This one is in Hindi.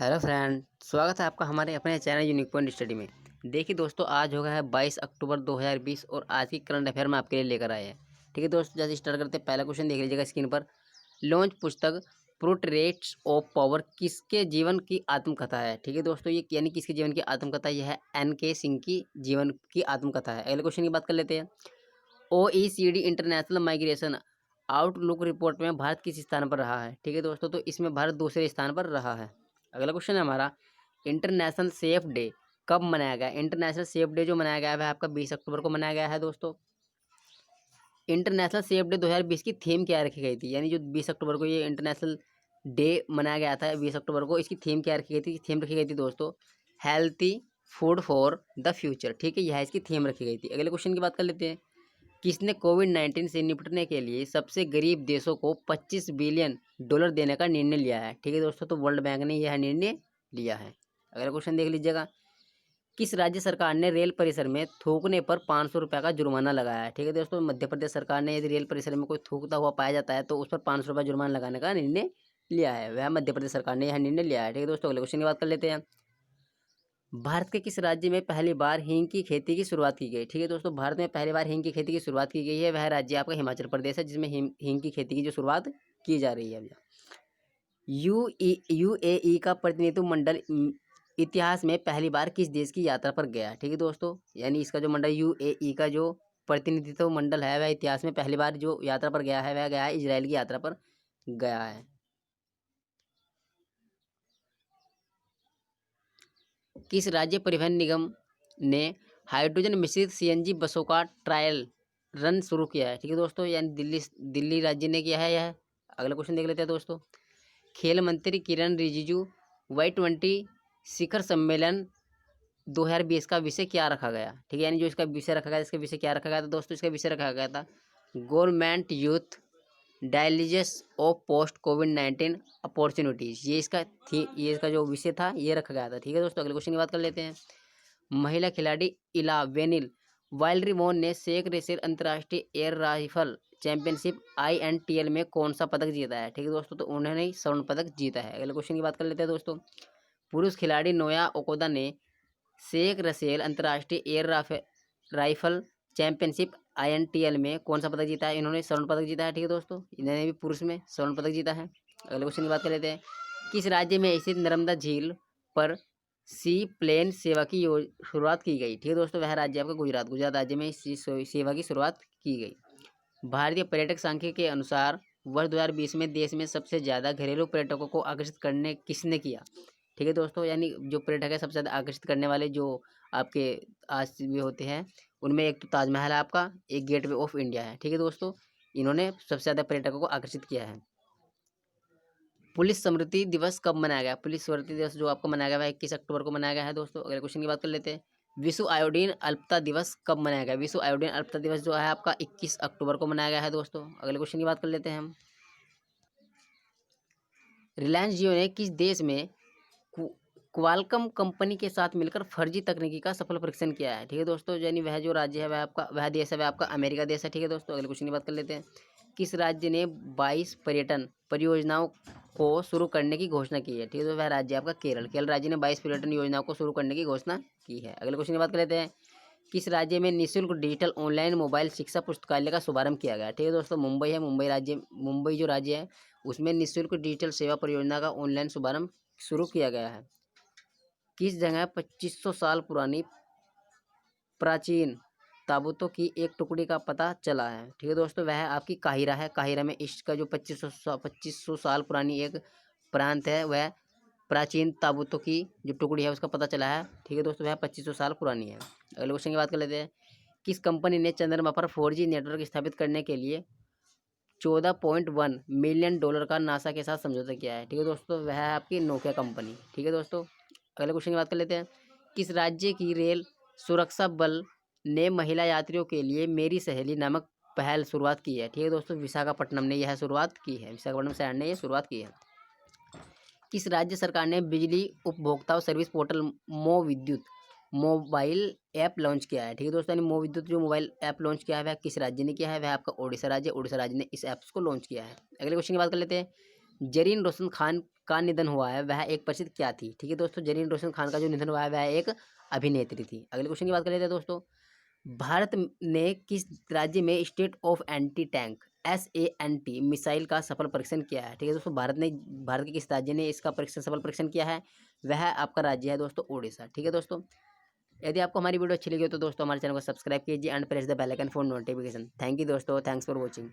हेलो फ्रेंड, स्वागत है आपका हमारे अपने चैनल यूनिक पॉइंट स्टडी में। देखिए दोस्तों, आज हो गया है 22 अक्टूबर 2020 और आज की करंट अफेयर में आपके लिए लेकर आए हैं। ठीक है दोस्तों, जैसे स्टार्ट करते हैं, पहला क्वेश्चन देख लीजिएगा स्क्रीन पर। लॉन्च पुस्तक पोर्ट्रेट्स ऑफ पावर किसके जीवन की आत्मकथा है? ठीक है दोस्तों, ये यानी किसके जीवन की आत्मकथा? यह है एन.के. सिंह की जीवन की आत्मकथा है। अगले क्वेश्चन की बात कर लेते हैं। OECD international migration outlook report में भारत किस स्थान पर रहा है? ठीक है दोस्तों, तो इसमें भारत दूसरे स्थान पर रहा है। अगला क्वेश्चन है हमारा, इंटरनेशनल सेफ डे कब मनाया गया? इंटरनेशनल सेफ डे जो मनाया गया है वह आपका 20 अक्टूबर को मनाया गया है दोस्तों। इंटरनेशनल सेफ डे 2020 की थीम क्या रखी गई थी? यानी जो 20 अक्टूबर को ये इंटरनेशनल डे मनाया गया था 20 अक्टूबर को, इसकी थीम क्या रखी गई थी? थीम रखी गई थी दोस्तों healthy food for the future. ठीक है, यह इसकी थीम रखी गई थी। अगले क्वेश्चन की बात कर लेते हैं। किसने कोविड-19 से निपटने के लिए सबसे गरीब देशों को $25 बिलियन देने का निर्णय लिया है? ठीक है दोस्तों, तो वर्ल्ड बैंक ने यह निर्णय लिया है। अगला क्वेश्चन देख लीजिएगा। किस राज्य सरकार ने रेल परिसर में थूकने पर 500 रुपये का जुर्माना लगाया है? ठीक है दोस्तों, मध्य प्रदेश सरकार ने यदि रेल परिसर में कोई थूकता हुआ पाया जाता है तो उस पर 500 रुपये जुर्माना लगाने का निर्णय लिया है। वह मध्य प्रदेश सरकार ने यह निर्णय लिया है। ठीक है दोस्तों, अगले क्वेश्चन की बात कर लेते हैं। भारत के किस राज्य में पहली बार हींग की खेती की शुरुआत की गई? ठीक है दोस्तों, भारत में पहली बार हींग की खेती की शुरुआत की गई है, वह राज्य आपका हिमाचल प्रदेश है, जिसमें हींग की खेती की जो शुरुआत की जा रही है। यूएई का प्रतिनिधित्व मंडल इतिहास में पहली बार किस देश की यात्रा पर गया? ठीक है दोस्तों, यानी इसका जो मंडल यूएई का जो प्रतिनिधित्व मंडल है वह इतिहास में पहली बार जो यात्रा पर गया है वह गया है इजराइल की यात्रा पर गया है। किस राज्य परिवहन निगम ने हाइड्रोजन मिश्रित सीएनजी बसों का ट्रायल रन शुरू किया है? ठीक है दोस्तों, यानी दिल्ली राज्य ने किया है यह। अगला क्वेश्चन देख लेते हैं दोस्तों। खेल मंत्री किरण रिजिजू Y20 शिखर सम्मेलन 2020 का विषय क्या रखा गया? ठीक है, यानी जो इसका विषय रखा गया, इसका विषय क्या रखा गया था दोस्तों? इसका विषय रखा गया था government youth dialogues of post कोविड-19 अपॉर्चुनिटीज़। ये इसका जो विषय था ये रखा गया था। ठीक है दोस्तों, अगले क्वेश्चन की बात कर लेते हैं। महिला खिलाड़ी इला वेनिल वाइल्ड्रिमोन ने सेक रेसेर अंतर्राष्ट्रीय एयर राइफल चैंपियनशिप INTL में कौन सा पदक जीता है? ठीक है दोस्तों, तो उन्होंने स्वर्ण पदक जीता है। अगले क्वेश्चन की बात कर लेते हैं दोस्तों। पुरुष खिलाड़ी नोया ओकोदा ने सेक रसेल अंतर्राष्ट्रीय एयर राइफल चैंपियनशिप INTL में कौन सा पदक जीता है? इन्होंने स्वर्ण पदक जीता है। ठीक है दोस्तों, इन्होंने भी पुरुष में स्वर्ण पदक जीता है। अगले क्वेश्चन की बात कर लेते हैं। किस राज्य में स्थित नर्मदा झील पर सी प्लेन सेवा की शुरुआत की गई? ठीक है दोस्तों, वह राज्य आपका गुजरात राज्य में इस सेवा की शुरुआत की गई। भारतीय पर्यटक सांख्यिकी के अनुसार वर्ष 2020 में देश में सबसे ज़्यादा घरेलू पर्यटकों को आकर्षित करने किसने किया? ठीक है दोस्तों, यानी जो पर्यटक है सबसे ज़्यादा आकर्षित करने वाले जो आपके आज भी होते हैं उनमें एक तो ताजमहल है आपका, एक गेटवे ऑफ इंडिया है। ठीक है दोस्तों, इन्होंने सबसे ज़्यादा पर्यटकों को आकर्षित किया है। पुलिस स्मृति दिवस कब मनाया गया? पुलिस स्मृति दिवस जो आपको मनाया गया है 21 अक्टूबर को मनाया गया है दोस्तों। अगले क्वेश्चन की बात कर लेते हैं। विश्व आयोडीन अल्पता दिवस कब मनाया गया? विश्व आयोडीन अल्पता दिवस जो है आपका 21 अक्टूबर को मनाया गया है दोस्तों। अगले क्वेश्चन की बात कर लेते हैं हम। रिलायंस जियो ने किस देश में क्वालकम कंपनी के साथ मिलकर फर्जी तकनीकी का सफल परीक्षण किया है? ठीक है दोस्तों, यानी वह जो राज्य है वह आपका वह देश है वह आपका अमेरिका देश है। ठीक है दोस्तों, अगले क्वेश्चन की बात कर लेते हैं। किस राज्य ने 22 पर्यटन परियोजनाओं को शुरू करने की घोषणा की है? ठीक है, तो वह राज्य आपका केरल राज्य ने 22 पर्यटन योजनाओं को शुरू करने की घोषणा की है। अगले क्वेश्चन की बात कर लेते हैं। किस राज्य में निःशुल्क डिजिटल ऑनलाइन मोबाइल शिक्षा पुस्तकालय का शुभारंभ किया गया? ठीक है दोस्तों, मुंबई है। मुंबई जो राज्य है उसमें निःशुल्क डिजिटल सेवा परियोजना का ऑनलाइन शुभारंभ शुरू किया गया है। किस जगह 2500 साल पुरानी प्राचीन ताबूतों की एक टुकड़ी का पता चला है? ठीक है दोस्तों, वह आपकी काहिरा है। काहिरा में इसका जो 2500 साल पुरानी एक प्रांत है वह प्राचीन ताबूतों की जो टुकड़ी है उसका पता चला है। ठीक है दोस्तों, वह 2500 साल पुरानी है। अगले क्वेश्चन की बात कर लेते हैं। किस कंपनी ने चंद्रमा पर 4G नेटवर्क स्थापित करने के लिए $14.1 मिलियन का नासा के साथ समझौता किया है? ठीक है दोस्तों, वह है आपकी नोकिया कंपनी। ठीक है दोस्तों, अगले क्वेश्चन की बात कर लेते हैं। किस राज्य की रेल सुरक्षा बल ने महिला यात्रियों के लिए मेरी सहेली नामक पहल शुरुआत की है? ठीक है दोस्तों, विशाखापट्टनम ने यह शुरुआत की है। विशाखापट्टनम शहर ने यह शुरुआत की है। किस राज्य सरकार ने बिजली उपभोक्ता सर्विस पोर्टल मो विद्युत मोबाइल ऐप लॉन्च किया है? ठीक है दोस्तों, यानी मो विद्युत जो मोबाइल ऐप लॉन्च किया है वह किस राज्य ने किया है? वह आपका ओडिशा राज्य ने इस ऐप्स को लॉन्च किया है। अगले क्वेश्चन की बात कर लेते हैं। जरीन रोशन खान का निधन हुआ है वह एक प्रसिद्ध क्या थी? ठीक है दोस्तों, जरीन रोशन खान का जो निधन हुआ है वह एक अभिनेत्री थी। अगले क्वेश्चन की बात कर लेते हैं दोस्तों। भारत ने किस राज्य में state of anti tank SANT missile का सफल परीक्षण किया है? ठीक है दोस्तों, भारत के किस राज्य ने इसका सफल परीक्षण किया है? वह आपका राज्य है दोस्तों उड़ीसा। ठीक है दोस्तों, यदि आपको हमारी वीडियो अच्छी लगी हो तो दोस्तों हमारे चैनल को सब्सक्राइब कीजिए and press the bell icon for notification. Thank you दोस्तों, थैंक्स फॉर वॉचिंग।